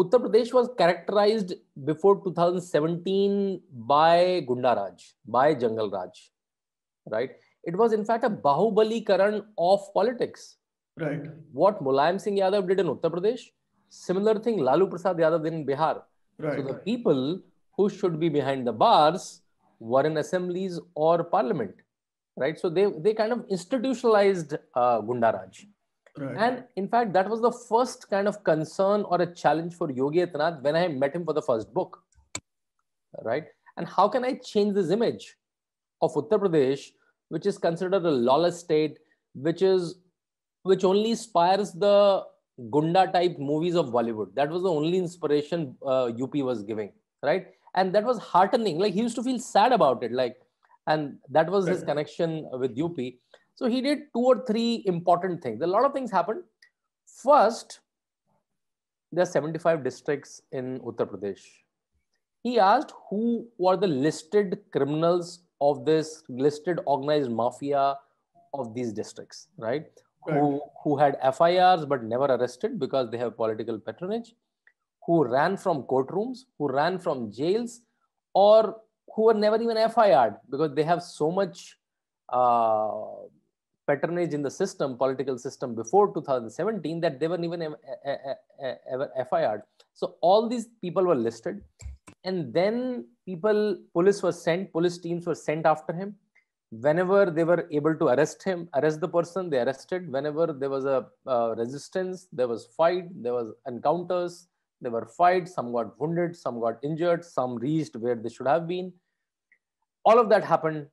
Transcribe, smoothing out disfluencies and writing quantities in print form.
Uttar Pradesh was characterized before 2017 by Gunda Raj, by Jungle Raj, right? It was in fact a Bahubali Karan of politics. Right. What Mulayam Singh Yadav did in Uttar Pradesh, similar thing Lalu Prasad Yadav did in Bihar. Right. So the people who should be behind the bars were in assemblies or parliament, right? So they kind of institutionalized Gunda Raj. Right. And in fact, that was the first kind of concern or a challenge for Yogi Adityanath when I met him for the first book, right? And how can I change this image of Uttar Pradesh, which is considered a lawless state, which only inspires the Gunda type movies of Bollywood? That was the only inspiration UP was giving, right? And that was heartening. Like, he used to feel sad about it, like, and that was his connection with UP. So he did 2 or 3 important things. A lot of things happened. First, there are 75 districts in Uttar Pradesh. He asked who were the listed criminals of this listed organized mafia of these districts, right? Who had FIRs but never arrested because they have political patronage, who ran from courtrooms, who ran from jails, or who were never even FIR'd because they have so much patronage in the system, political system before 2017 that they weren't even ever FIR'd. So all these people were listed. And then police teams were sent after him. Whenever they were able to arrest the person, they arrested. Whenever there was a resistance, there was fight, there was encounters, there were fights, some got wounded, some got injured, some reached where they should have been. All of that happened.